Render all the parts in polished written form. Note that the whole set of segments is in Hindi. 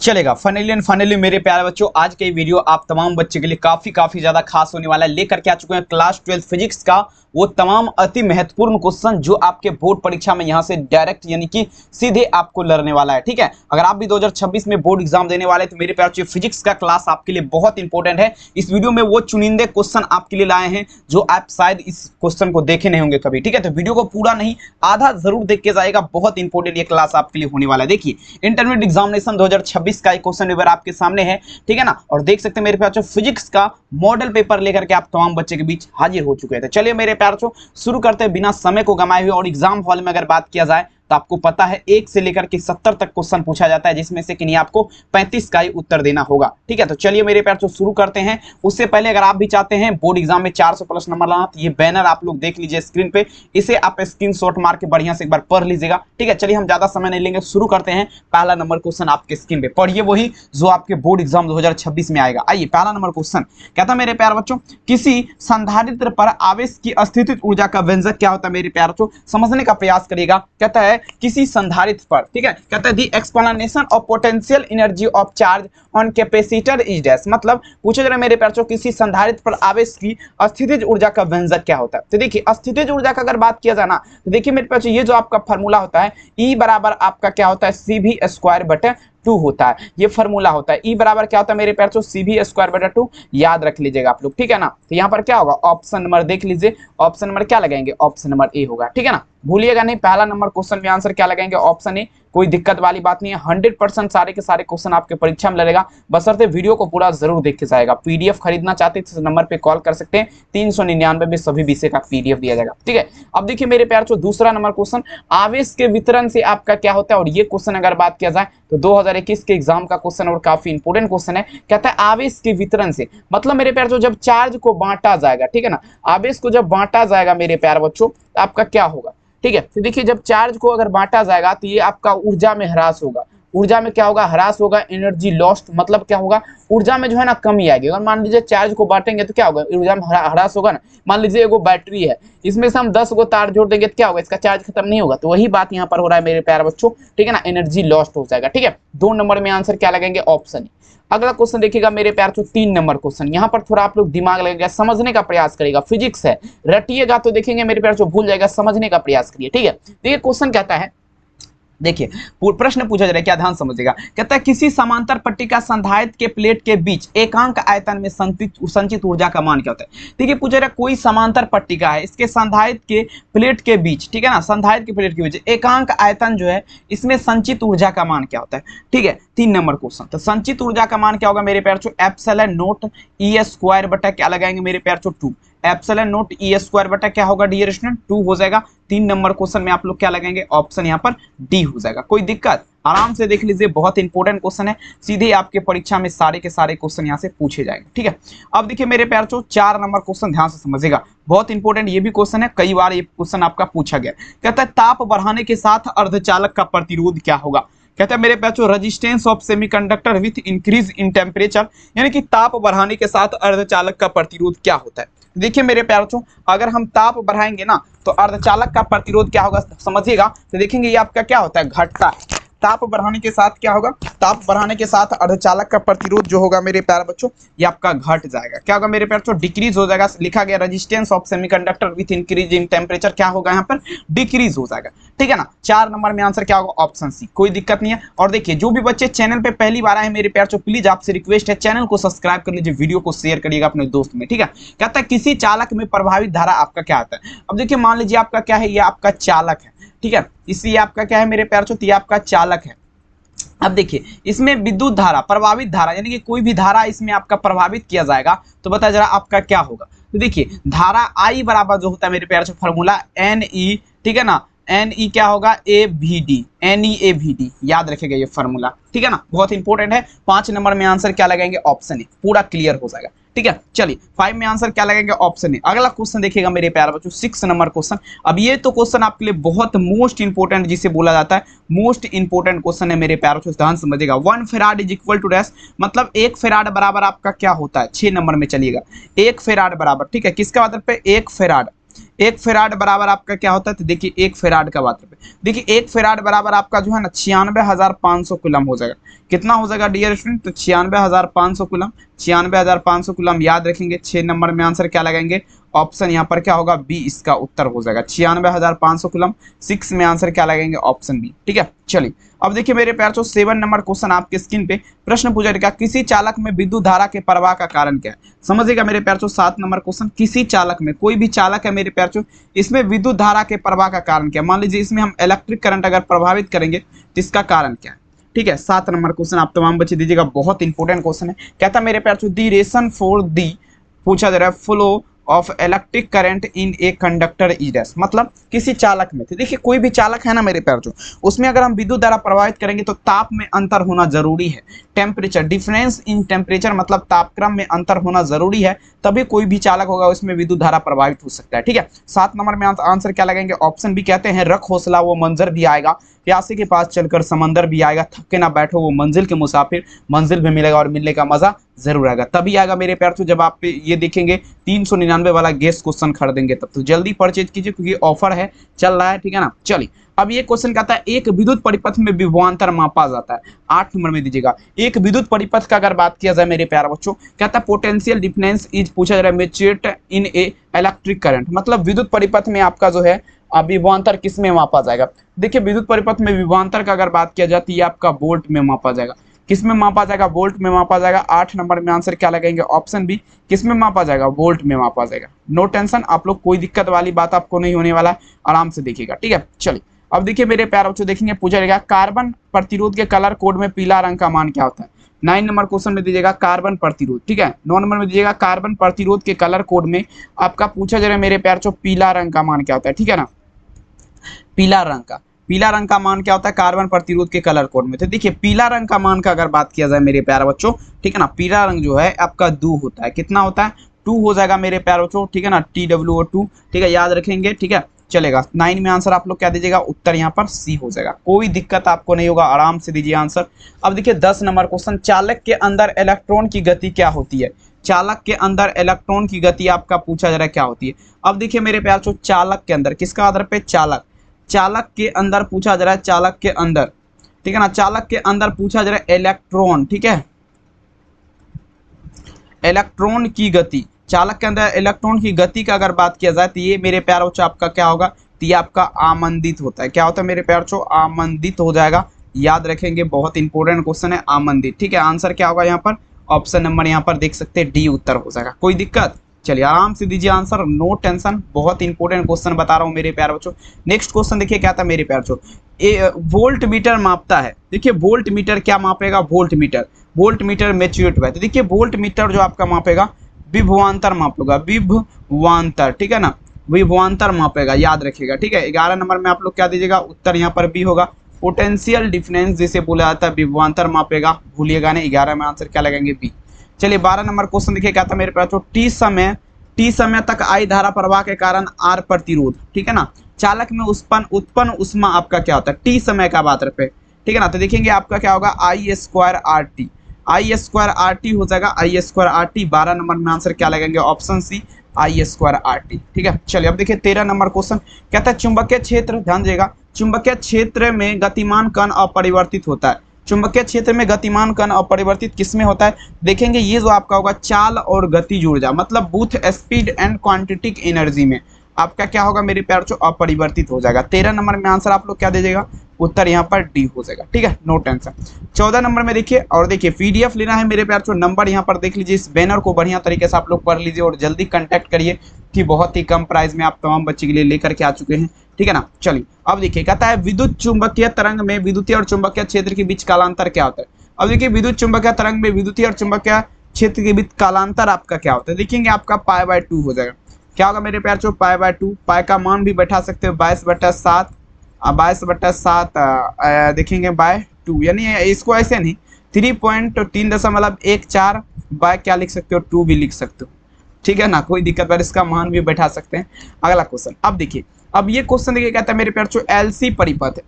चलेगा। फाइनली मेरे प्यारे बच्चों, आज के वीडियो आप तमाम बच्चे के लिए काफी ज्यादा खास होने वाला है। लेकर के आ चुके हैं क्लास 12 फिजिक्स का वो तमाम अति महत्वपूर्ण क्वेश्चन जो आपके बोर्ड परीक्षा में यहां से डायरेक्ट यानी कि सीधे आपको लड़ने वाला है। ठीक है, अगर आप भी 2026 में बोर्ड एग्जाम देने वाले तो मेरे प्यारे बच्चों फिजिक्स का क्लास आपके लिए बहुत इंपॉर्टेंट है। इस वीडियो में वो चुनिंदे क्वेश्चन आपके लिए लाए हैं जो आप शायद इस क्वेश्चन को देखे नहीं होंगे कभी। ठीक है, तो वीडियो को पूरा नहीं आधा जरूर देख के जाएगा, बहुत इंपॉर्टेंट ये क्लास आपके लिए होने वाला है। देखिए, इंटरमीडिएट एग्जामिनेशन 2026 का एक क्वेश्चन पेपर आपके सामने है, ठीक है ना, और देख सकते हैं मेरे प्यारे बच्चों फिजिक्स का मॉडल पेपर लेकर के आप तमाम बच्चे के बीच हाजिर हो चुके थे। चलिए मेरे प्यारे बच्चों शुरू करते हैं बिना समय को गंवाए हुए। और एग्जाम हॉल में अगर बात किया जाए तो आपको पता है 1 से लेकर के 70 तक क्वेश्चन पूछा जाता है, जिसमें से कि नहीं आपको 35 का ही उत्तर देना होगा। ठीक है, तो चलिए मेरे प्यारे बच्चों शुरू करते हैं। उससे पहले अगर आप भी चाहते हैं बोर्ड एग्जाम में 400 प्लस नंबर लाना तो ये बैनर आप लोग देख लीजिए स्क्रीन पे, इसे आप स्क्रीनशॉट मार के बढ़िया से एक बार पढ़ लीजिएगा। ठीक है, चलिए हम ज्यादा समय नहीं लेंगे, शुरू करते हैं। पहला नंबर क्वेश्चन आपके स्क्रीन पे पढ़िए, वही जो आपके बोर्ड एग्जाम 2026 में आएगा। आइए पहला नंबर क्वेश्चन कहता है मेरे प्यारे बच्चों, किसी संधारित्र पर आवेश की अस्थितिज ऊर्जा का व्यंजक क्या होता है। मेरे प्यारे बच्चों समझने का प्रयास करिएगा। कहता है किसी संधारित्र पर, ठीक है, कहता है the explanation of potential energy of charge on capacitor is dash. मतलब पूछे जा रहा है मेरे प्यारे बच्चों किसी संधारित्र पर आवेश की अस्थितिज ऊर्जा का व्यंजक क्या होता है। तो देखिए अस्थितिज ऊर्जा का अगर बात किया जाए ना तो देखिए मेरे प्यारे बच्चों ये जो आपका फार्मूला होता है ई बराबर आपका क्या होता है CV²/2 होता है। ये फार्मूला होता है। ई बराबर क्या होता है मेरे प्यारे बच्चों CV²/2 याद रख लीजिएगा आप लोग, ठीक है ना। तो यहाँ पर क्या होगा, ऑप्शन नंबर देख लीजिए, ऑप्शन नंबर क्या लगाएंगे, ऑप्शन नंबर ए होगा। ठीक है ना, भूलिएगा नहीं, पहला नंबर क्वेश्चन में आंसर क्या लगाएंगे, ऑप्शन ए। कोई दिक्कत वाली बात नहीं है, 100% सारे के सारे क्वेश्चन आपके परीक्षा में लगेगा, बशर्ते वीडियो को पूरा जरूर देख के जाएगा। पीडीएफ खरीदना चाहते हैं तो नंबर पे कॉल कर सकते हैं, 399 में सभी विषय का पीडीएफ दिया जाएगा। ठीक है, अब देखिए मेरे प्यारे बच्चों दूसरा नंबर क्वेश्चन, आवेश के वितरण से आपका क्या होता है। और ये क्वेश्चन अगर बात किया जाए तो 2021 के एग्जाम का क्वेश्चन और काफी इंपोर्टेंट क्वेश्चन है। कहता है आवेश के वितरण से, मतलब मेरे प्यारे बच्चों जब चार्ज को बांटा जाएगा, ठीक है ना, आवेश को जब बांटा जाएगा मेरे प्यारे बच्चों तो आपका क्या होगा। ठीक है, तो देखिए जब चार्ज को अगर बांटा जाएगा तो ये आपका ऊर्जा में ह्रास होगा। ऊर्जा में क्या होगा, ह्रास होगा। एनर्जी लॉस्ट मतलब क्या होगा, ऊर्जा में जो है ना कमी आएगी। अगर मान लीजिए चार्ज को बांटेंगे तो क्या होगा, ऊर्जा में ह्रास होगा ना। मान लीजिए एगो बैटरी है, इसमें से हम 10 गो तार जोड़ देंगे तो क्या होगा, इसका चार्ज खत्म नहीं होगा। तो वही बात यहाँ पर हो रहा है मेरे प्यारे बच्चों, ठीक है ना, एनर्जी लॉस्ट हो जाएगा। ठीक है, 2 नंबर में आंसर क्या लगेंगे, ऑप्शन ए। अगला क्वेश्चन देखिएगा मेरे प्यारे बच्चों 3 नंबर क्वेश्चन, यहाँ पर थोड़ा आप लोग दिमाग लगेगा, समझने का प्रयास करेगा। फिजिक्स है, रटिएगा तो देखेंगे मेरे प्यारे बच्चों भूल जाएगा, समझने का प्रयास करिए। ठीक है, देखिए क्वेश्चन कहता है, देखिए प्रश्न पूछा जा रहा है, क्या ध्यान समझिएगा। कहता है किसी समांतर पट्टिका संधारित्र के प्लेट के बीच एकांक आयतन में संचित ऊर्जा का मान क्या होता है। देखिए पूछा जा रहा है कोई समांतर पट्टिका है, इसके संधारित्र के प्लेट के बीच, ठीक है ना, संधारित्र के प्लेट के बीच एकांक आयतन जो है इसमें संचित ऊर्जा का मान क्या होता है। ठीक है, 3 नंबर क्वेश्चन, तो संचित ऊर्जा का मान क्या होगा मेरे प्यारे बच्चों, ε0 E² बटा क्या लगाएंगे मेरे प्यारे बच्चों 2, ε0 E² बटा क्या होगा डियर स्टूडेंट 2 हो जाएगा। 3 नंबर क्वेश्चन में आप लोग क्या लगाएंगे, ऑप्शन यहाँ पर डी हो जाएगा। कोई दिक्कत, आराम से देख लीजिए, बहुत इंपॉर्टेंट क्वेश्चन है, सीधे आपके परीक्षा में सारे के सारे क्वेश्चन यहाँ से पूछे जाएंगे। ठीक है, अब देखिए मेरे प्यारे बच्चों 4 नंबर क्वेश्चन ध्यान से समझिएगा, बहुत इंपॉर्टेंट ये भी क्वेश्चन है, कई बार ये क्वेश्चन आपका पूछा गया। कहता है ताप बढ़ाने के साथ अर्धचालक का प्रतिरोध क्या होगा। कहता है मेरे बच्चों resistance of semiconductor with increase in temperature, यानी कि ताप बढ़ाने के साथ अर्धचालक का प्रतिरोध क्या होता है। देखिए मेरे प्यारे बच्चों अगर हम ताप बढ़ाएंगे ना तो अर्धचालक का प्रतिरोध क्या होगा समझिएगा। तो देखेंगे ये आपका क्या होता है, घटता है। ताप बढ़ाने के साथ क्या होगा, ताप बढ़ाने के साथ अर्धचालक का प्रतिरोध जो होगा मेरे प्यारे बच्चों ये आपका घट जाएगा। क्या होगा मेरे प्यारे बच्चों, डिक्रीज हो जाएगा। लिखा गया resistance of semiconductor with increase in temperature क्या होगा यहाँ पर, डिक्रीज हो जाएगा। ठीक है ना, 4 नंबर में आंसर क्या होगा, ऑप्शन सी। कोई दिक्कत नहीं है। और देखिए जो भी बच्चे चैनल पे पहली बार आए मेरे प्यारे बच्चों प्लीज आपसे रिक्वेस्ट है चैनल को सब्सक्राइब कर लीजिए, वीडियो को शेयर करिएगा अपने दोस्त में। ठीक है, कहता है किसी चालक में प्रभावित धारा आपका क्या आता है। अब देखिए मान लीजिए आपका क्या है, ये आपका चालक है, ठीक है, इसलिए आपका क्या है मेरे प्यारे बच्चों, ये आपका चालक है। अब देखिए इसमें विद्युत धारा, प्रभावित धारा यानी कि कोई भी धारा इसमें आपका प्रभावित किया जाएगा तो बता जरा आपका क्या होगा। तो देखिए धारा I बराबर जो होता है मेरे प्यारे बच्चों फार्मूला NE, ठीक है ना, NE क्या होगा AVD, NE/AVD याद रखेगा ये फार्मूला। ठीक है ना, बहुत इंपॉर्टेंट है। 5 नंबर में आंसर क्या लगाएंगे, ऑप्शन ए, पूरा क्लियर हो जाएगा। ठीक है, चलिए 5 में आंसर क्या लगेगा, ऑप्शन ए। अगला क्वेश्चन देखिएगा मेरे प्यारे बच्चों 6 नंबर क्वेश्चन। अब ये तो क्वेश्चन आपके लिए बहुत मोस्ट इंपोर्टेंट जिसे बोला जाता है, मोस्ट इंपोर्टेंट क्वेश्चन है मेरे प्यारे बच्चों, ध्यान समझिएगा। 1 farad is equal to dash, मतलब 1 फेराड बराबर आपका क्या होता है, 6 नंबर में चलिएगा 1 फेराड बराबर, ठीक है, किसका आधार पे 1 फेराड, 1 फेराड बराबर आपका क्या होता है, तो देखिए 1 फेराड का बात करते हैं। देखिए 1 फेराड बराबर आपका जो है ना 96,500 कूलम हो जाएगा। कितना हो जाएगा डियर स्टूडेंट, तो 96,500 कूलम। 96,500 कूलम याद रखेंगे। 6 नंबर में आंसर क्या लगाएंगे, ऑप्शन यहाँ पर क्या होगा, बी इसका उत्तर हो जाएगा। 96,500 कूलम 6 में आंसर क्या लगाएंगे, ऑप्शन बी। ठीक है, चलिए अब देखिए मेरे प्यार तो 7 नंबर क्वेश्चन आपके स्क्रीन पे। प्रश्न पूछा गया किसी चालक में विद्युत धारा के प्रवाह का कारण क्या है। समझिएगा मेरे प्यार तो 7 नंबर क्वेश्चन, किसी चालक में, कोई भी चालक है मेरे प्यार तो, इसमें विद्युत धारा के प्रवाह का कारण क्या है। मान लीजिए इसमें हम इलेक्ट्रिक करंट अगर प्रभावित करेंगे तो इसका कारण क्या है। ठीक है, 7 नंबर क्वेश्चन आप तमाम बच्चे दीजिएगा, बहुत इंपॉर्टेंट क्वेश्चन है। कहता मेरे प्यार तो दी रेशन फॉर दी, पूछा जा रहा है flow of electric current in a conductor is dash, मतलब किसी चालक में थे। देखिए कोई भी चालक है ना मेरे प्यार जो, उसमें अगर हम विद्युत धारा प्रभावित करेंगे तो ताप में अंतर होना जरूरी है। टेम्परेचर, डिफरेंस इन टेम्परेचर मतलब तापक्रम में अंतर होना जरूरी है, तभी कोई भी चालक होगा उसमें विद्युत धारा प्रभावित हो सकता है। ठीक है, 7 नंबर में आंसर क्या लगाएंगे, ऑप्शन भी। कहते हैं रख हौसला वो मंजर भी आएगा, प्यासे के पास चलकर समंदर भी आएगा, थक के ना बैठो वो मंजिल के मुसाफिर, मंजिल भी मिलेगा और मिलने का मजा जरूर आएगा। तभी आएगा मेरे प्यार तो जब आप ये देखेंगे 399 वाला गैस क्वेश्चन खरीदेंगे तब। तो जल्दी परचेज कीजिए क्योंकि ऑफर है, चल रहा है। ठीक है ना, चलिए अब ये क्वेश्चन कहता है एक विद्युत परिपथ में विभवांतर मापा जाता है। 8 नंबर में दीजिएगा, एक विद्युत परिपथ का अगर बात किया जाए मेरे प्यारे बच्चों, कहता है पोटेंशियल डिफरेंस इज, पूछा जा रहा है मेच्योर्ड इन ए इलेक्ट्रिक करंट, मतलब विद्युत परिपथ में आपका जो है विभवांतर किस में मापा जाएगा। देखिए विद्युत परिपथ में विभवांतर का अगर बात किया जाती है आपका वोल्ट में मापा जाएगा। किस में मापा जाएगा, वोल्ट में मापा जाएगा। 8 नंबर में आंसर क्या लगाएंगे, ऑप्शन बी। किस में मापा जाएगा, वोल्ट में मापा जाएगा। नो टेंशन आप लोग, कोई दिक्कत वाली बात आपको नहीं होने वाला है, आराम से देखिएगा। ठीक है, चलिए अब देखिए मेरे प्यारे बच्चों, देखेंगे पूछा जाएगा कार्बन प्रतिरोध के कलर कोड में पीला रंग का मान क्या होता है। 9 नंबर क्वेश्चन में दीजिएगा कार्बन प्रतिरोध। ठीक है, 9 नंबर में दीजिएगा कार्बन प्रतिरोध के कलर कोड में आपका पूछा जा रहा है मेरे प्यारे बच्चों पीला रंग का मान क्या होता है। ठीक है ना, पीला रंग का मान क्या होता है कार्बन प्रतिरोध के कलर कोड में। तो देखिए पीला रंग का मान का अगर बात किया जाए मेरे प्यारे बच्चों, ठीक है ना, पीला रंग जो है आपका 2 होता है। कितना होता है, 2 हो जाएगा मेरे प्यारे बच्चों। ठीक है ना, TWO2। ठीक है, याद रखेंगे। ठीक है, चलेगा। 9 में आंसर आप लोग क्या दीजिएगा, उत्तर यहाँ पर सी हो जाएगा। कोई दिक्कत आपको नहीं होगा, आराम से दीजिए आंसर। अब देखिए 10 नंबर क्वेश्चन, चालक के अंदर इलेक्ट्रॉन की गति क्या होती है। चालक के अंदर इलेक्ट्रॉन की गति आपका पूछा जा रहा है क्या होती है। अब देखिए मेरे प्यारे बच्चों, चालक के अंदर, किसका आधार पे, चालक के अंदर पूछा जा रहा है, चालक के अंदर। ठीक है ना, चालक के अंदर पूछा जा रहा है इलेक्ट्रॉन। ठीक है, इलेक्ट्रॉन की गति, चालक के अंदर इलेक्ट्रॉन की गति का अगर बात किया जाए तो ये मेरे प्यारे बच्चों आपका क्या होगा, तो ये आपका आमंदित होता है। क्या होता है मेरे प्यारे बच्चों, आमंदित हो जाएगा। याद रखेंगे, बहुत इंपॉर्टेंट क्वेश्चन है, आमंदित। ठीक है, आंसर क्या होगा यहाँ पर, ऑप्शन नंबर यहाँ पर देख सकते हैं डी उत्तर हो जाएगा। कोई दिक्कत, चलिए आराम से दीजिए आंसर, नो टेंशन। बहुत इंपॉर्टेंट क्वेश्चन बता रहा हूँ मेरे प्यारे बच्चों। नेक्स्ट क्वेश्चन देखिए क्या था मेरे प्यारे बच्चों, वोल्ट मीटर मापता है। देखिए वोल्ट मीटर क्या मापेगा, वोल्ट मीटर मैच्योर्ड है। तो देखिए वोल्ट मीटर जो आपका मापेगा विभवांतर मापेगा, विभवांतर। ठीक है ना, विभवांतर मापेगा, याद रखिएगा। ठीक है, 11 नंबर में आप लोग क्या दीजिएगा, उत्तर यहाँ पर बी होगा। पोटेंशियल डिफरेंस जिसे बोला जाता है विभवांतर मापेगा, भूलिएगा नहीं। 11 में आंसर क्या लगाएंगे, बी। चलिए 12 नंबर क्वेश्चन देखिए क्या था मेरे पास, टी समय तक आई धारा प्रवाह के कारण आर प्रतिरोध। ठीक है ना, चालक में उत्पन्न उष्मा आपका क्या होता है, टी समय का बात रहे। ठीक है ना, तो देखेंगे आपका क्या होगा, I² RT हो जाएगा, I² RT। 12 नंबर में आंसर क्या लगेंगे, ऑप्शन सी, I² RT। ठीक है, चलिए अब देखिए 13 नंबर क्वेश्चन कहता है चुंबकीय क्षेत्र, ध्यान देगा, चुंबकीय क्षेत्र में गतिमान कण अपरिवर्तित होता है। चुंबकीय क्षेत्र में गतिमान कण अपरिवर्तित किसमें होता है, देखेंगे ये जो आपका होगा चाल और गतिज ऊर्जा, मतलब बोथ स्पीड एंड क्वांटिटिक एनर्जी में आपका क्या होगा मेरे प्यार जो अपरिवर्तित हो जाएगा। 13 नंबर में आंसर आप लोग क्या दीजिएगा, उत्तर यहाँ पर डी हो जाएगा। ठीक है, नो टेंशन। 14 नंबर में देखिए, और देखिए PDF लेना है मेरे प्यार जो, नंबर यहाँ पर देख लीजिए, इस बैनर को बढ़िया तरीके से आप लोग पढ़ लीजिए और जल्दी कांटेक्ट करिए कि बहुत ही कम प्राइस में आप तमाम बच्चे के लिए लेकर के आ चुके हैं। ठीक है ना, चलिए अब देखिए कहता है विद्युत चुंबकीय तरंग में विद्युतीय और चुंबकीय क्षेत्र के बीच कालांतर क्या होता है। अब देखिए विद्युत चुंबकीय तरंग में विद्युतीय और चुंबकीय क्षेत्र के बीच कालांतर आपका क्या होता है, देखेंगे आपका π/2 हो जाएगा। क्या होगा मेरे प्यार π/2, पाई का मान भी बैठा सकते हो 22/7, 22/7 देखेंगे /2, यानी इसको ऐसे नहीं 3.3.14 बाय क्या लिख सकते हो, 2 भी लिख सकते हो। ठीक है ना, कोई दिक्कत नहीं, इसका मान भी बैठा सकते हैं। अगला क्वेश्चन अब देखिए, अब ये क्वेश्चन देखिए कहता है मेरे प्यार LC परिपथ,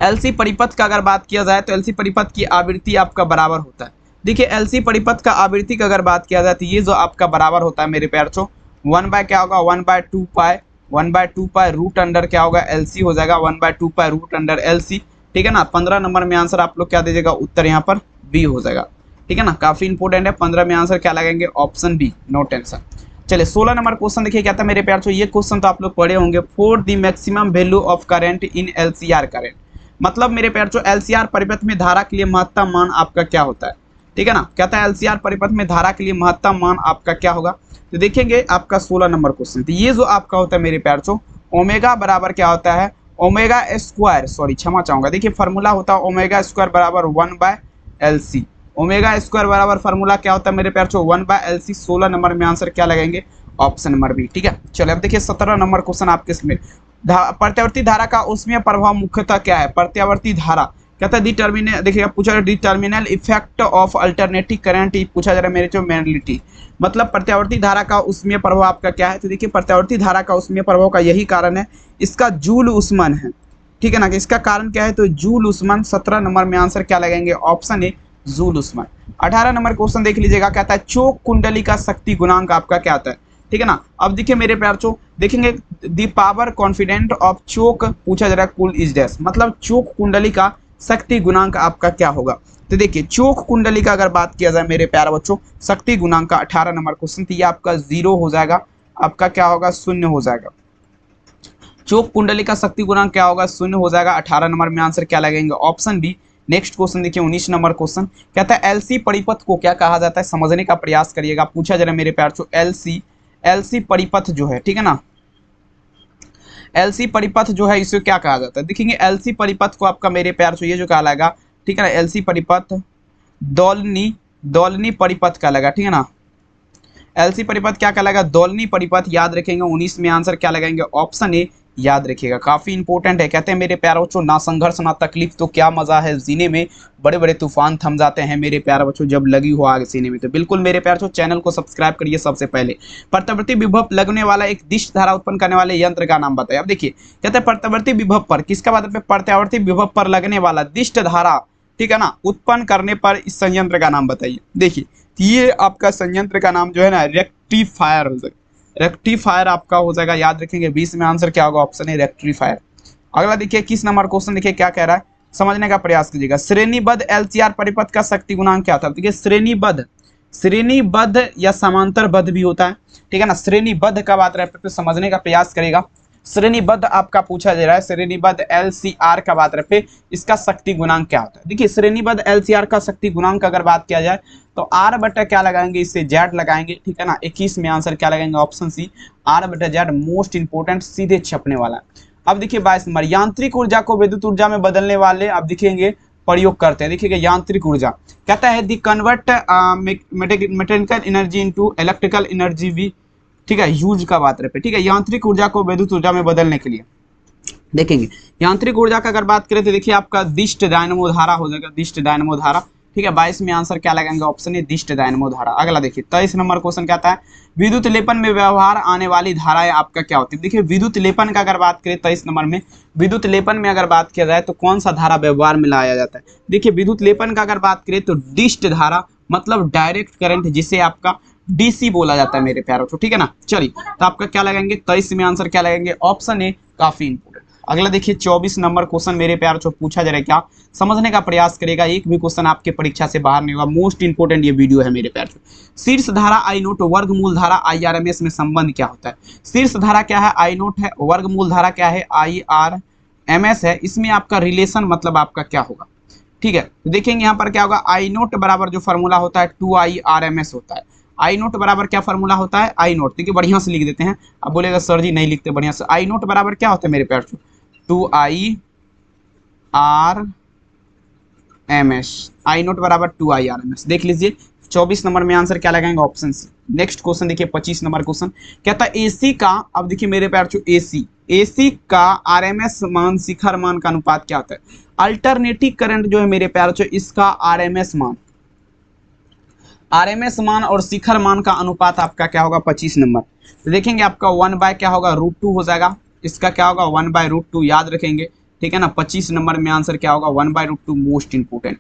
LC परिपथ का अगर बात किया जाए तो LC परिपथ की आवृत्ति आपका बराबर होता है। देखिए LC परिपथ का आवृत्ति का अगर बात किया जाए तो ये जो आपका बराबर होता है मेरे प्यार 1 बाय क्या होगा 1/2 पाई रूट अंडर क्या होगा LC हो जाएगा 1/2 पाई रूट अंडर LC। ठीक है ना, 15 नंबर में आंसर आप लोग क्या दीजिएगा, उत्तर यहाँ पर बी हो जाएगा। ठीक है ना, काफी इंपोर्टेंट है। 15 में आंसर क्या लगाएंगे, ऑप्शन बी, नो टेंशन। चलिए 16 नंबर क्वेश्चन देखिए क्या था मेरे प्यार। तो ये क्वेश्चन तो आप लोग पढ़े होंगे, for the maximum value of current in LCR current. मतलब मेरे प्यार जो LCR परिपथ में धारा के लिए महत्तम मान आपका क्या होता है। ठीक है ना, कहता है LCR परिपथ में धारा के लिए महत्तम मान आपका क्या होगा। तो देखेंगे आपका 16 नंबर क्वेश्चन, तो ये जो आपका होता है मेरे प्यार जो ओमेगा बराबर क्या होता है, ओमेगा स्क्वायर, सॉरी क्षमा चाहूंगा, देखिए फार्मूला होता है ओमेगा स्क्वायर बराबर 1/LC। ओमेगा स्क्वायर बराबर फार्मूला क्या होता है मेरे प्यार जो 1/LC। 16 नंबर में आंसर क्या लगाएंगे, ऑप्शन नंबर बी। ठीक है, चलिए अब देखिए 17 नंबर क्वेश्चन आपके इसमें, प्रत्यावर्ती धारा का उसमें प्रभाव मुख्यतः क्या है। प्रत्यावर्ती धारा कहता है डिटर्मिनल, देखिए पूछा जा रहा है डिटर्मिनल इफेक्ट ऑफ अल्टरनेटिव करंट, पूछा जा रहा है मेरे जो मैग्नेटिटी, मतलब प्रत्यावर्ती धारा का उसमें प्रभाव आपका क्या है। तो देखिए प्रत्यावर्ती धारा का उसमें प्रभाव का यही कारण है, इसका जूल उस्मन है। ठीक है ना, कि इसका कारण क्या है, तो जूल उस्मन। 17 नंबर में आंसर क्या लगाएंगे, ऑप्शन ए जूल उस्मन। 18 नंबर क्वेश्चन देख लीजिएगा, कहता है चोक कुंडली का शक्ति गुणांक आपका क्या आता है। ठीक है ना, अब देखिए मेरे प्यार चो देखेंगे द पावर कॉन्फिडेंट ऑफ चोक, पूछा जा रहा है कुल इज डैश, मतलब चोक कुंडली का शक्ति गुणांक आपका क्या होगा। तो देखिए चोक कुंडली का अगर बात किया जाए मेरे प्यारे बच्चों, शक्ति गुणांक का 18 नंबर क्वेश्चन, तो ये आपका 0 हो जाएगा, आपका क्या होगा, 0 हो जाएगा। चोक कुंडली का शक्ति गुणांक क्या होगा, 0 हो जाएगा। 18 नंबर में आंसर क्या लगेंगे, ऑप्शन बी। नेक्स्ट क्वेश्चन देखिए 19 नंबर क्वेश्चन, कहता है LC परिपथ को क्या कहा जाता है, समझने का प्रयास करिएगा। पूछा जा रहा है मेरे प्यार चो LC परिपथ जो है, ठीक है ना, LC परिपथ जो है इसे क्या कहा जाता है। देखेंगे LC परिपथ को आपका मेरे प्यार से ये जो कहलाएगा, ठीक है ना, LC परिपथ दोलनी परिपथ कहलाएगा। ठीक है ना, LC परिपथ क्या कहलाएगा, दोलनी परिपथ, याद रखेंगे। 19 में आंसर क्या लगाएंगे, ऑप्शन ए, याद रखिएगा, काफी इंपॉर्टेंट है। कहते हैं मेरे प्यारे बच्चों ना संघर्ष ना तकलीफ तो क्या मजा है जीने में, बड़े बड़े तूफान थम जाते हैं मेरे प्यारे बच्चों जब लगी हो आग सीने में। तो बिल्कुल मेरे प्यारे बच्चों चैनल को सब्सक्राइब करिए। सबसे पहले प्रत्यावर्ती विभव लगने वाला एक दिष्ट धारा उत्पन्न करने वाले यंत्र का नाम बताइए। अब देखिए कहते हैं प्रत्यावर्ती विभव पर, किसका बात है, प्रत्यावर्ती विभव पर लगने वाला दिष्ट धारा, ठीक है ना, उत्पन्न करने पर इस संयंत्र का नाम बताइए। देखिए ये आपका संयंत्र का नाम जो है ना रेक्टिफायर हो जाएगा, रेक्टिफायर आपका हो जाएगा, याद रखेंगे। 20 में आंसर क्या होगा, ऑप्शन है रेक्टिफायर। अगला देखिए 21 नंबर क्वेश्चन, देखिए क्या कह रहा है, समझने का प्रयास कीजिएगा। श्रेणीबद्ध LCR परिपथ का शक्ति गुणांक क्या था। देखिए श्रेणीबद्ध या समांतरबद्ध भी होता है, ठीक है ना। श्रेणीबद्ध का बात रहे पे समझने का प्रयास करेगा। श्रेणीबद्ध आपका पूछा जा रहा है, श्रेणीबद्ध LCR का बात रहे इसका शक्ति गुणांक क्या होता है। देखिए श्रेणीबद्ध LCR का शक्ति गुणांक अगर बात किया जाए तो R बटा क्या लगाएंगे, इससे Z लगाएंगे, ठीक है ना। 21 में आंसर क्या लगाएंगे, ऑप्शन सी, R बटा Z, मोस्ट इंपोर्टेंट, सीधे छपने वाला। अब देखिए 22 नंबर, यांत्रिक ऊर्जा को विद्युत ऊर्जा में बदलने वाले अब दिखेंगे प्रयोग करते हैं। देखिएगा यांत्रिक ऊर्जा कहता है the convert mechanical energy into electrical energy भी, ठीक है, यूज का बात रहे, ठीक है। यांत्रिक ऊर्जा को विद्युत ऊर्जा में बदलने के लिए देखेंगे यांत्रिक ऊर्जा का अगर बात करें तो देखिए आपका दिष्ट डायनमो धारा हो जाएगा, दिष्ट डायनमो धारा, ठीक है। 22 में आंसर क्या लगाएंगे, ऑप्शन ए दिष्ट डायनमो धारा। अगला देखिए 23 नंबर क्वेश्चन कहता है विद्युत लेपन में व्यवहार आने वाली धाराएं आपका क्या होती है। देखिए विद्युत लेपन का अगर बात करें 23 नंबर में, विद्युत लेपन में अगर बात किया जाए तो कौन सा धारा व्यवहार में लाया जाता है। देखिए विद्युत लेपन का अगर बात करें तो डिस्ट धारा, मतलब डायरेक्ट करंट, जिसे आपका DC बोला जाता है मेरे प्यारों को, ठीक है ना। चलिए तो आपका क्या लगाएंगे, 23 में आंसर क्या लगाएंगे, ऑप्शन ए, काफी इंपोर्टेंट। अगला देखिए 24 नंबर क्वेश्चन मेरे प्यार जो पूछा जा रहा है, क्या समझने का प्रयास करेगा, एक भी क्वेश्चन आपके परीक्षा से बाहर नहीं होगा, मोस्ट इंपोर्टेंट ये वीडियो है मेरे प्यार। शीर्ष धारा I नोट वर्गमूल धारा IRMS में संबंध क्या होता है। शीर्ष धारा क्या है, I नोट है, वर्गमूल धारा क्या है, IRMS है, इसमें आपका रिलेशन मतलब आपका क्या होगा, ठीक है। तो देखेंगे यहाँ पर क्या होगा, I नोट बराबर जो फॉर्मूला होता है 2IRMS होता है। I नोट बराबर क्या फॉर्मूला होता है, I नोट, देखिए बढ़िया से लिख देते हैं। अब बोलेगा सर जी नहीं लिखते बढ़िया से, I नोट बराबर क्या होता है मेरे प्यार, 2IRMS, I नोट बराबर 2IRMS, देख लीजिए। 24 नंबर में आंसर क्या लगाएंगे, ऑप्शन सी। नेक्स्ट क्वेश्चन देखिए 25 नंबर क्वेश्चन कहता है AC का, अब देखिए मेरे प्यार जो AC का RMS मान शिखर मान का अनुपात क्या होता है। अल्टरनेटिव करंट जो है मेरे प्यार जो इसका RMS मान और शिखर मान का अनुपात आपका क्या होगा, 25 नंबर। तो देखेंगे आपका 1 बाय क्या होगा, √2 हो जाएगा, इसका क्या होगा 1 बाय √2, याद रखेंगे, ठीक है ना। 25 नंबर में आंसर क्या होगा, 1 बाय √2, मोस्ट इंपोर्टेंट।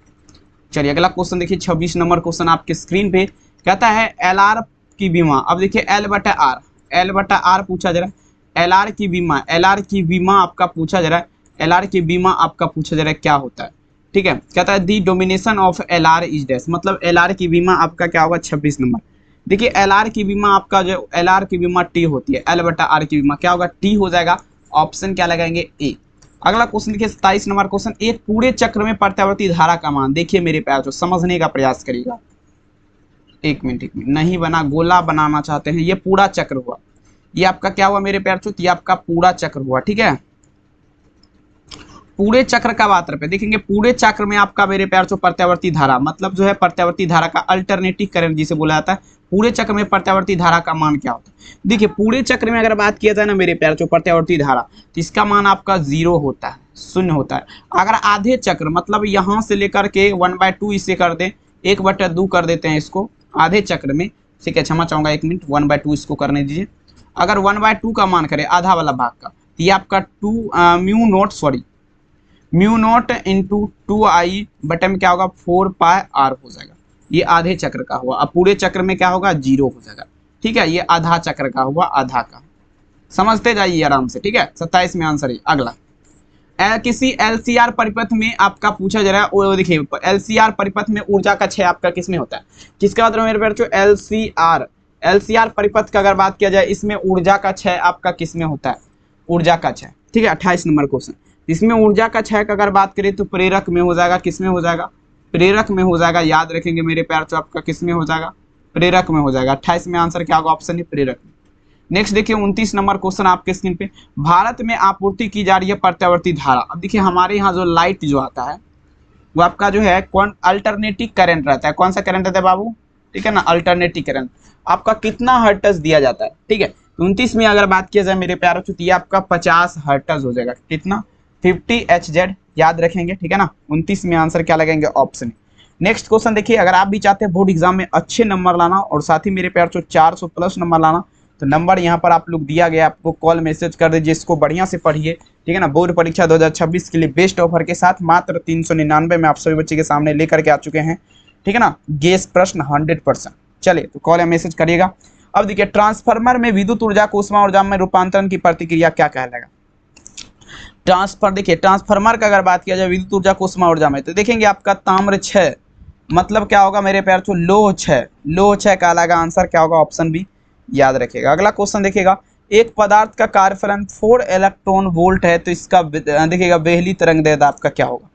चलिए अगला क्वेश्चन देखिए 26 नंबर क्वेश्चन आपके स्क्रीन पे कहता है LR की विमा, अब देखिए L बटा R, एल बटा आर पूछा जा रहा है, एल आर की विमा, एल आर की विमा आपका पूछा जा रहा है, एल आर की विमा आपका पूछा जा रहा है क्या होता है, ठीक है। कहता है the domination of L R is dash, मतलब एल आर की विमा आपका क्या होगा 26 नंबर। देखिए एल आर की विमा आपका जो एल आर की विमा टी होती है, एल बटा आर की विमा क्या होगा टी हो जाएगा, ऑप्शन क्या लगाएंगे ए। अगला क्वेश्चन देखिए 27 नंबर क्वेश्चन, एक पूरे चक्र में प्रत्यावर्ती धारा का मान, देखिए मेरे प्यार जो समझने का प्रयास करिएगा, एक मिनट नहीं बना, गोला बनाना चाहते हैं, ये पूरा चक्र हुआ, ये आपका क्या हुआ मेरे प्यार चुत, ये आपका पूरा चक्र हुआ, ठीक है। पूरे चक्र का मात्रा पे देखेंगे, पूरे चक्र में आपका मेरे प्यार जो प्रत्यावर्ती धारा, मतलब जो है प्रत्यावर्ती धारा का अल्टरनेटिव करंट जिसे बोला जाता है, पूरे चक्र में प्रत्यावर्ती धारा का मान क्या होता है। देखिए पूरे चक्र में अगर बात किया जाए ना मेरे प्यार जो प्रत्यावर्ती धारा, तो इसका मान आपका 0 होता है, शून्य होता है। अगर आधे चक्र मतलब यहाँ से लेकर के 1/2 इसे कर दें, 1/2 कर देते हैं इसको आधे चक्र में, ठीक है, क्षमा चाहूंगा 1 मिनट, 1/2 इसको करने दीजिए। अगर 1/2 का मान करें आधा वाला भाग का, तो ये आपका म्यू नॉट इंटू 2i बटे में क्या होगा 4πr हो जाएगा, ये आधे चक्र का हुआ। अब पूरे चक्र में क्या होगा 0 हो जाएगा, ठीक है, ये आधा चक्र का हुआ, आधा का, समझते जाइए आराम से, ठीक है। 27 में आंसर है। अगला किसी एलसीआर परिपथ में आपका पूछा जा रहा है, वो देखिए एलसीआर परिपथ में ऊर्जा का क्षय आपका किसमें होता है, किसका मतलब मेरे बच्चों एलसीआर परिपथ का अगर बात किया जाए, इसमें ऊर्जा का क्षय आपका किसमें होता है, ऊर्जा का क्षय, ठीक है। 28 नंबर क्वेश्चन, इसमें ऊर्जा का क्षय का अगर बात करें तो प्रेरक में हो जाएगा, किसमें हो जाएगा, प्रेरक में हो जाएगा, याद रखेंगे मेरे प्यार तो आपका किसमें हो जाएगा, प्रेरक में हो जाएगा। 28 में आंसर क्या होगा, ऑप्शन है प्रेरक में। नेक्स्ट देखिए 29 नंबर क्वेश्चन आपके स्क्रीन पे, भारत में आपूर्ति की जा रही है प्रत्यावर्ती धारा। अब देखिए हमारे यहाँ जो लाइट जो आता है वो आपका जो है कौन अल्टरनेटिव करंट रहता है, कौन सा करंट रहता है बाबू, ठीक है ना, अल्टरनेटिव करंट आपका कितना हर्ट्ज दिया जाता है, ठीक है। 29 में अगर बात किया जाए मेरे प्यारों तो ये आपका 50 हर्ट्ज हो जाएगा, कितना 50 Hz, याद रखेंगे, ठीक है ना। 29 में आंसर क्या लगेंगे, ऑप्शन। नेक्स्ट क्वेश्चन देखिए, अगर आप भी चाहते हैं बोर्ड एग्जाम में अच्छे नंबर लाना और साथ ही मेरे प्यार 400 प्लस नंबर लाना, तो नंबर यहाँ पर आप लोग दिया गया, आपको कॉल मैसेज कर दीजिए, इसको बढ़िया से पढ़िए, ठीक है ना। बोर्ड परीक्षा 2026 के लिए बेस्ट ऑफर के साथ मात्र 399 में आप सभी बच्चे के सामने लेकर के आ चुके हैं, ठीक है ना। गेस प्रश्न 100%, चलिए तो कॉल या मैसेज करिएगा। अब देखिए ट्रांसफार्मर में विद्युत ऊर्जा को ऊष्मा ऊर्जा में रूपांतरण की प्रतिक्रिया क्या कहलाएगा। ट्रांसफर देखिए ट्रांसफार्मर का अगर बात किया जाए विद्युत ऊर्जा को ऊष्मा ऊर्जा में, तो देखेंगे आपका ताम्र 6 मतलब क्या होगा मेरे प्यार तो लोह 6 कहलाएगा, आंसर क्या होगा, ऑप्शन बी, याद रखिएगा। अगला क्वेश्चन देखिएगा, एक पदार्थ का कार्यफलन 4 इलेक्ट्रॉन वोल्ट है, तो इसका देखिएगा वेहली तरंगदैर्ध्य आपका क्या होगा।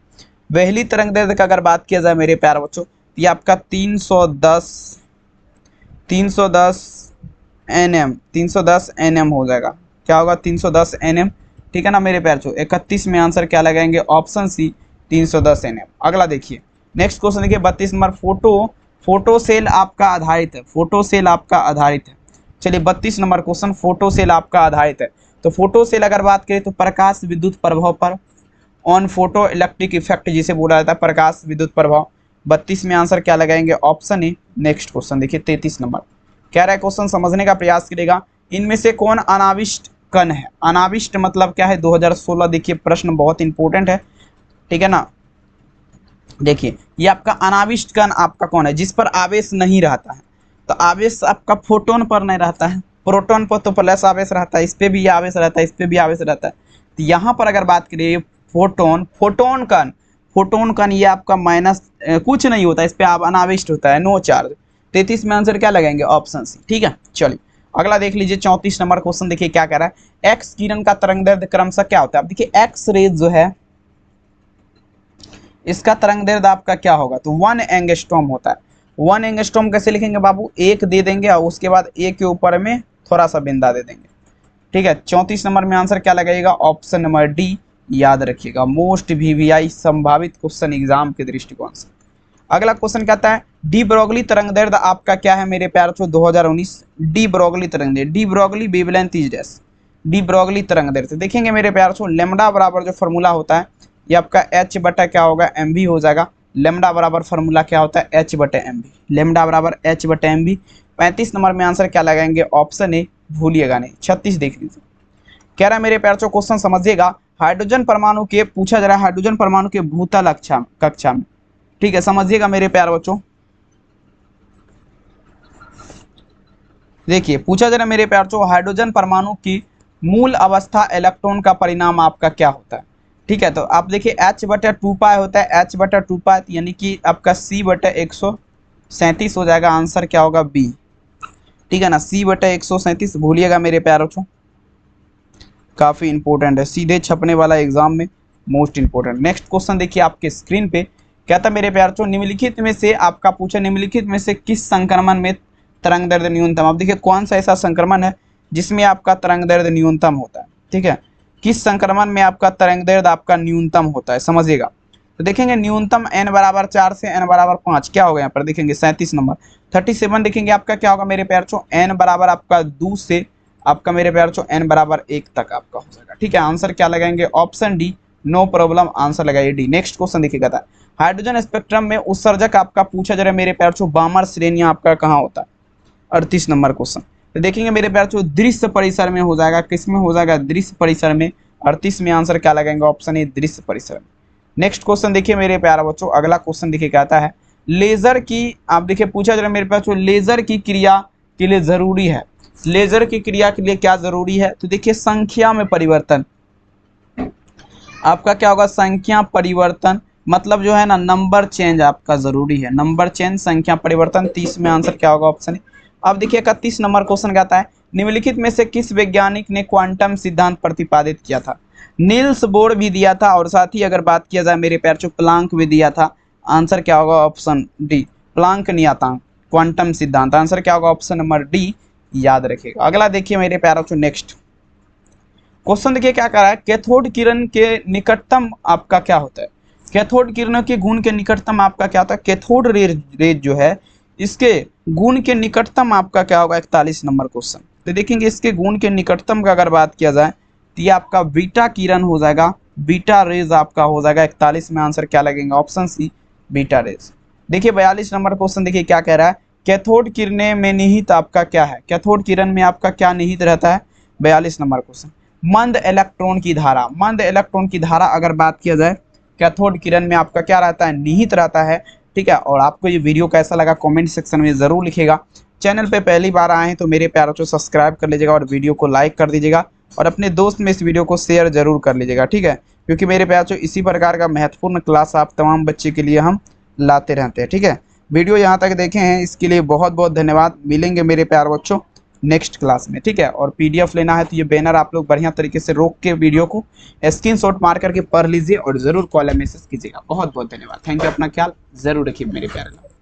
वेहली तरंगदैर्ध्य का अगर बात किया जाए मेरे प्यार बच्चों, ये आपका 310 nm हो जाएगा, क्या होगा 310 nm, ठीक है ना मेरे प्यार चो। 31 में आंसर क्या लगाएंगे, ऑप्शन सी 310 nm। अगला देखिए नेक्स्ट क्वेश्चन देखिए 32 नंबर, फोटो सेल आपका आधारित है, फोटो सेल आपका आधारित है। चलिए 32 नंबर क्वेश्चन, फोटो सेल आपका आधारित है, तो फोटो सेल अगर बात करें तो प्रकाश विद्युत प्रभाव पर, ऑन फोटो इलेक्ट्रिक इफेक्ट जिसे बोला जाता है, प्रकाश विद्युत प्रभाव। 32 में आंसर क्या लगाएंगे, ऑप्शन ए। नेक्स्ट क्वेश्चन देखिए 33 नंबर, कह रहा है क्वेश्चन समझने का प्रयास करेगा, इनमें से कौन अनाविष्ट कण है। अनाविष्ट मतलब क्या है, 2016 देखिए प्रश्न बहुत इंपॉर्टेंट है, ठीक है ना। देखिए ये आपका अनाविष्ट कण आपका कौन है, जिस पर आवेश नहीं रहता है, तो आवेश आपका फोटोन पर नहीं रहता है, प्रोटॉन पर तो प्लस आवेश रहता है, इस पर भी आवेश रहता है, इस पर भी आवेश रहता है। तो यहाँ पर अगर बात करिए फोटोन कण ये आपका माइनस कुछ नहीं होता, इस पर आप अनाविष्ट होता है, नो चार्ज। 33 में आंसर क्या लगाएंगे, ऑप्शन सी, ठीक है। चलिए अगला देख लीजिए 34 नंबर क्वेश्चन देखिए क्या कह रहा है, एक्स किरण का तरंगदैर्ध्य क्रमशः क्या होता है। अब देखिए एक्स रेज जो है इसका तरंगदैर्ध्य आपका क्या होगा, तो 1 एंगस्ट्रॉम होता है। 1 एंगस्ट्रॉम कैसे लिखेंगे बाबू, एक दे देंगे और उसके बाद ए के ऊपर में थोड़ा सा बिंदा दे देंगे, ठीक है। 34 नंबर में आंसर क्या लगाइएगा, ऑप्शन नंबर डी, याद रखिएगा, मोस्ट वीवीआई संभावित क्वेश्चन एग्जाम के दृष्टिकोण से। अगला क्वेश्चन कहता है डी ब्रोगली तरंगदैर्ध्य आपका क्या है मेरे प्यार तो 2019, डी ब्रोगली तरंगदैर्ध्य, de Broglie wavelength is dash, de Broglie तरंगदैर्ध्य देखेंगे मेरे प्यार तो लेमडा बराबर जो फॉर्मूला होता है ये आपका एच बटा क्या होगा, एम बी हो जाएगा। लेमडा बराबर फॉर्मूला क्या होता है, एच बटे एम बी, लेमडा बराबर एच बटे एम बी। 35 नंबर में आंसर क्या लगाएंगे, ऑप्शन ए, भूलिएगा नहीं। 36 देख लीजिए, कह रहा है मेरे प्यार क्वेश्चन समझिएगा, हाइड्रोजन परमाणु के पूछा जा रहा है, हाइड्रोजन परमाणु के भूतल कक्षा में, ठीक है, समझिएगा मेरे प्यार बच्चों। देखिए पूछा जरा मेरे प्यार बच्चों, हाइड्रोजन परमाणु की मूल अवस्था इलेक्ट्रॉन का परिणाम आपका क्या होता है। ठीक है, तो आप देखिए H/2 होता है, H/2 यानी कि आपका C/137 हो जाएगा। आंसर क्या होगा, बी। ठीक है ना, C/137 भूलिएगा मेरे प्यार बच्चों, काफी इंपॉर्टेंट है, सीधे छपने वाला एग्जाम में मोस्ट इंपॉर्टेंट। नेक्स्ट क्वेश्चन देखिए आपके स्क्रीन पे, कहता मेरे प्यार बच्चों, निम्नलिखित में से आपका पूछा, निम्नलिखित में से किस संक्रमण में तरंग दैर्ध्य न्यूनतम। आप देखिए कौन सा ऐसा संक्रमण है जिसमें आपका तरंग दैर्ध्य न्यूनतम होता है। ठीक है, किस संक्रमण में आपका तरंग दैर्ध्य आपका न्यूनतम होता है, समझिएगा। तो देखेंगे न्यूनतम n/4 से n/5 क्या होगा, यहाँ पर देखेंगे 37 नंबर। 37 देखेंगे आपका क्या होगा मेरे प्यार बच्चों, n बराबर आपका 2 से आपका मेरे प्यार बच्चों n/1 तक आपका हो जाएगा। ठीक है, आंसर क्या लगाएंगे, option D, no problem, answer लगाइए डी। नेक्स्ट क्वेश्चन देखिएगा था, हाइड्रोजन स्पेक्ट्रम में उत्सर्जक आपका पूछा जरा मेरे प्यार बच्चों, बामर श्रेणियां आपका कहाँ होता है। 38 नंबर क्वेश्चन। तो देखेंगे मेरे प्यार बच्चों, दृश्य परिसर में हो जाएगा, किसमें हो जाएगा, दृश्य परिसर में। 38 में आंसर क्या लगाएंगे, ऑप्शन ए, दृश्य परिसर में। नेक्स्ट क्वेश्चन देखिए मेरे प्यारे बच्चों, अगला क्वेश्चन देखिए कहता है, लेजर की आप देखिए पूछा जरा मेरे पास, लेजर की क्रिया के लिए जरूरी है, लेजर की क्रिया के लिए क्या जरूरी है। तो देखिए संख्या में परिवर्तन, आपका क्या होगा, संख्या परिवर्तन, मतलब जो है ना नंबर चेंज आपका जरूरी है, नंबर चेंज, संख्या परिवर्तन। 30 में आंसर क्या होगा, ऑप्शन ए। अब देखिए 31 नंबर क्वेश्चन कहता है, निम्नलिखित में से किस वैज्ञानिक ने क्वांटम सिद्धांत प्रतिपादित किया था। नील्स बोर भी दिया था, और साथ ही अगर बात किया जाए मेरे प्यार, प्लांक भी दिया था। आंसर क्या होगा, ऑप्शन डी, प्लांक नियतांक क्वांटम सिद्धांत। आंसर क्या होगा, ऑप्शन नंबर डी, याद रखिएगा। अगला देखिए मेरे प्यारों, नेक्स्ट क्वेश्चन देखिए क्या कर रहा है, कैथोड किरण के निकटतम आपका क्या होता है। कैथोड किरणों के गुण के निकटतम आपका क्या होता है, कैथोड रेज जो है इसके गुण के निकटतम आपका क्या होगा, 41 नंबर क्वेश्चन। तो देखेंगे इसके गुण के निकटतम का अगर बात किया जाए तो ये आपका बीटा किरण हो जाएगा, बीटा रेज आपका हो जाएगा। 41 में आंसर क्या लगेगा, ऑप्शन सी, बीटा रेज। देखिए 42 नंबर क्वेश्चन देखिए क्या कह रहा है, कैथोड किरणें में निहित आपका क्या है, कैथोड किरण में आपका क्या निहित रहता है। 42 नंबर क्वेश्चन, मंद इलेक्ट्रॉन की धारा, मंद इलेक्ट्रॉन की धारा अगर बात किया जाए कैथोड किरण में आपका क्या रहता है, निहित रहता है। ठीक है, और आपको ये वीडियो कैसा लगा कमेंट सेक्शन में जरूर लिखिएगा। चैनल पे पहली बार आए हैं तो मेरे प्यारों को सब्सक्राइब कर लीजिएगा और वीडियो को लाइक कर दीजिएगा, और अपने दोस्त में इस वीडियो को शेयर जरूर कर लीजिएगा। ठीक है, क्योंकि मेरे प्यारों इसी प्रकार का महत्वपूर्ण क्लास आप तमाम बच्चे के लिए हम लाते रहते हैं। ठीक है, वीडियो यहाँ तक देखे हैं इसके लिए बहुत बहुत धन्यवाद। मिलेंगे मेरे प्यार बच्चों नेक्स्ट क्लास में। ठीक है, और पीडीएफ लेना है तो ये बैनर आप लोग बढ़िया तरीके से रोक के वीडियो को स्क्रीनशॉट मार करके पढ़ लीजिए और जरूर कॉल या मैसेज कीजिएगा। बहुत बहुत धन्यवाद, थैंक यू, अपना ख्याल जरूर रखिए मेरे प्यारे।